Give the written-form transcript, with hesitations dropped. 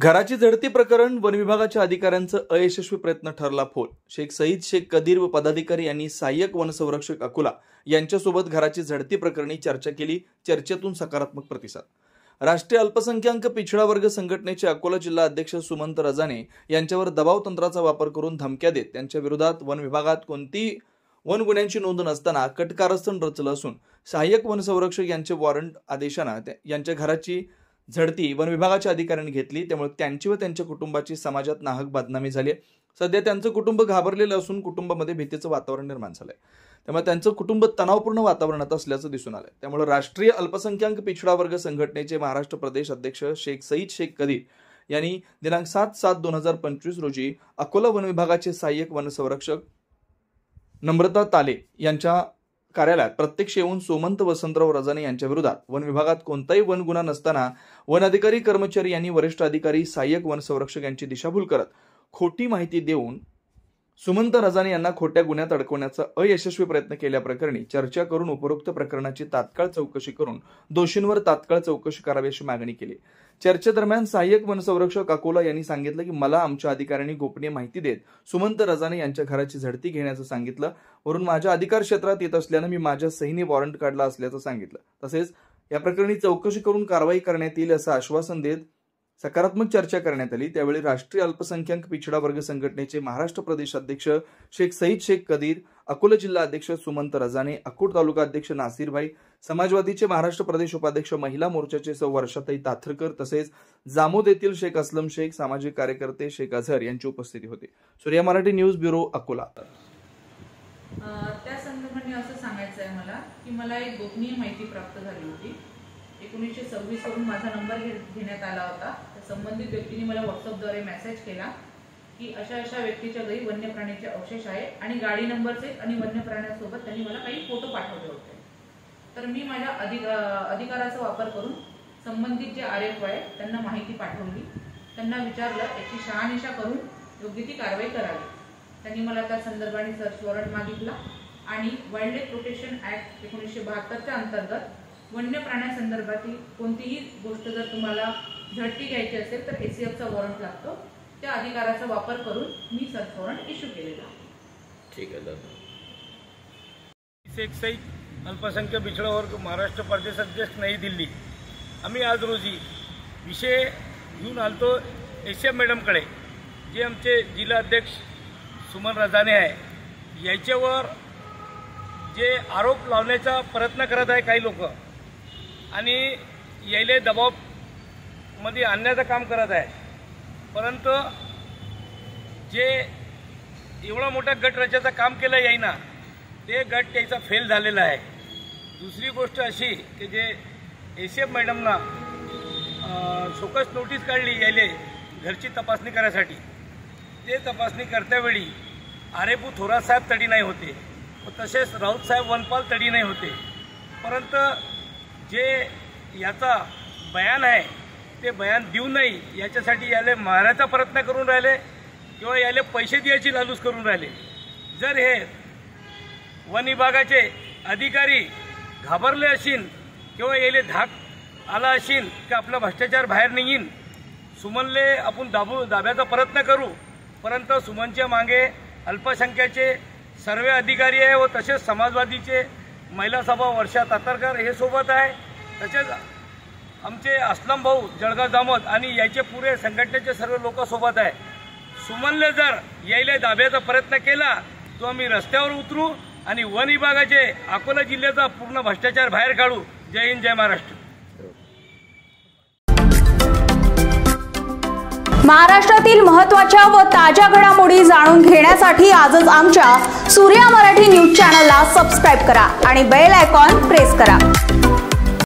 घराची झडती प्रकरण वन विभागाच्या अधिकाऱ्यांचा अयशस्वी प्रयत्न ठरला फोल। शेख सईद शेख कदीर व पदाधिकारी यांनी सहाय्यक वनसंरक्षक अकोला यांच्यासोबत घराची झडती प्रकरणी चर्चा केली। चर्चेतून सकारात्मक प्रतिसाद। राष्ट्रीय अल्पसंख्याक पिछडा वर्ग संघटनेचे अकोला जिल्हा अध्यक्ष सुमंत रजाने यांच्यावर दबाव तंत्राचा वापर करून धमक्या देत त्यांच्या विरोधात वन विभागात कोणती वन गुन्ह्यांची नोंद नसताना कटकारस्थान रचलं असून सहाय्यक वनसंरक्षक यांचे वॉरंट आदेशाने यांच्या घराची झडती वन विभागाच्या अधिकाऱ्यांनी घेतली। त्यामुळे त्यांची व त्यांच्या कुटुंबाची समाजात नाहक बदनामी झाली। सध्या त्यांचं कुटुंब घाबरलेलं असून कुटुंबामध्ये भीतीचं वातावरण निर्माण झालंय। त्यामुळे त्यांचं कुटुंब तणावपूर्ण वातावरणात असल्याचं दिसून आलंय। त्यामुळे राष्ट्रीय अल्पसंख्याक पिछडा वर्ग संघटनेचे महाराष्ट्र प्रदेश अध्यक्ष शेख सईद शेख कदीर यांनी दिनांक 7/7/2025 रोजी अकोला वन विभागाचे सहाय्यक वनसंरक्षक नम्रता ताले यांच्या कार्यालयात प्रत्यक्ष येऊन सोमंत वसंतराव रजाने यांच्या विरोधात वन विभागात कोणताही वन गुन्हा नसताना वन अधिकारी कर्मचारी यांनी वरिष्ठ अधिकारी सहाय्यक वनसंरक्षक यांची दिशाभूल करत खोटी माहिती देऊन सुमंत रजाने यांना खोट्या गुन्ह्यात अडकवण्याचा अयशस्वी प्रयत्न केल्याप्रकरणी चर्चा करून उपरोक्त प्रकरणाची तात्काळ चौकशी करून दोषींवर तात्काळ चौकशी करावी अशी मागणी केली। चर्चेदरम्यान सहाय्यक वनसंरक्षक अकोला यांनी सांगितलं की मला आमच्या अधिकाऱ्यांनी गोपनीय माहिती देत सुमंत रजाने यांच्या घराची झडती घेण्याचं सांगितलं। वरून माझ्या अधिकार क्षेत्रात येत असल्यानं मी माझ्या सहीने वॉरंट काढला असल्याचं सांगितलं। तसेच या प्रकरणी चौकशी करून कारवाई करण्यात येईल असं आश्वासन देत सकारात्मक चर्चा करण्यात आली। त्यावेळी राष्ट्रीय अल्पसंख्याक पिछडा वर्ग संघटनेचे महाराष्ट्र प्रदेश अध्यक्ष शेख सईद शेख कदीर, अकोला जिल्हा अध्यक्ष सुमंत रजाने, अकोट तालुका अध्यक्ष नासिर भाई, समाजवादीचे महाराष्ट्र प्रदेश उपाध्यक्ष महिला मोर्चाचे सौ वर्षाताई ताथरकर तसेच जामोद येथील शेख असलम शेख, सामाजिक कार्यकर्ते शेख अझहर यांची उपस्थिती होती। Surya Marathi news bureau Akola. त्या संदर्भाने असं सांगायचं आहे मला की मला एक गोपनीय माहिती प्राप्त झाली होती। 1926 वरून माझा नंबर घेण्यात आला होता। संबंधित व्यक्तीने मला व्हॉट्सअपद्वारे मेसेज केला की अशा व्यक्तीच्या घरी वन्य प्राण्याचे अवशेष आहे आणि गाडी नंबरचे आणि वन्य प्राण्यासोबत त्यांनी मला काही फोटो पाठवले होते। तर मी माझ्या अधिकाराचा वापर करून संबंधित जे RFO आहे त्यांना माहिती पाठवली। त्यांना विचारलं याची शहानिशा करून योग्य ती कारवाई करावी। त्यांनी मला त्या संदर्भाने सर्च वॉरंट मागितला आणि वाईल्ड लाईफ प्रोटेक्शन ऍक्ट 1972 अंतर्गत वन्य प्राण्यासंदर्भातील कोणतीही गोष्ट जर तुम्हाला झडती घ्यायची असेल तर ACFचा वॉरंट लागतो। त्या अधिकाराचा वापर करून मी सर्च वॉरंट इश्यू केलेला। ठीक आहे दादा। शेख सईद अल्पसंख्याक पिछड़ा वर्ग महाराष्ट्र प्रदेश अध्यक्ष नई दिल्ली। आम्ही आज रोजी विषय घेऊन आलतो ACF मॅडमकडे, जे आमचे जिल्हा अध्यक्ष सुमन रजाने आहे याच्यावर जे आरोप लावण्याचा प्रयत्न करत आहे काही लोक आणि यायले दबावमध्ये आणण्याचं काम करत आहे। परंतु जे एवढा मोठा गट रचायचं काम केलं यायना ते गट त्याचा फेल झालेला आहे। दुसरी गोष्ट अशी की जे ACF मॅडमना शोकस नोटीस काढली यायले घरची तपासणी करायसाठी, ते तपासणी करत्यावेळी RFO थोरात साहेब तडी नाही होते, तसेच राऊत साहेब वनपाल तडी नाही होते। परंतु जे याचा बयान आहे ते बयान देऊ नाही याच्यासाठी याले मारायचा प्रयत्न करून राहिले किंवा याले पैसे द्यायची लालूच करून राहिले। जर हे वन विभागाचे अधिकारी घाबरले असेल किंवा याले धाक आला असेल की आपला भ्रष्टाचार बाहेर निघीन, सुमनले आपण दाब्याचा प्रयत्न करू, परंतु सुमनच्या मागे अल्पसंख्याचे सर्व अधिकारी आहे व तसेच समाजवादीचे महिला सभा वर्षा तातरकर हे सोबत आहे। तसेच आमचे असलम भाऊ जळगाव जामोद आणि याचे पुरे संघटनेचे सर्व लोक सोबत आहे। सुमनले जर यायले दाब्याचा प्रयत्न केला तो आम्ही रस्त्यावर उतरू आणि वन विभागाचे अकोला जिल्ह्याचा पूर्ण भ्रष्टाचार बाहेर काढू। जय हिंद, जय महाराष्ट्र। महाराष्ट्रातील महत्त्वाच्या व ताज्या घडामोडी जाणून घेण्यासाठी आजच आमच्या सूर्या मराठी न्यूज चॅनलला सबस्क्राईब करा आणि बेल आयकॉन प्रेस करा।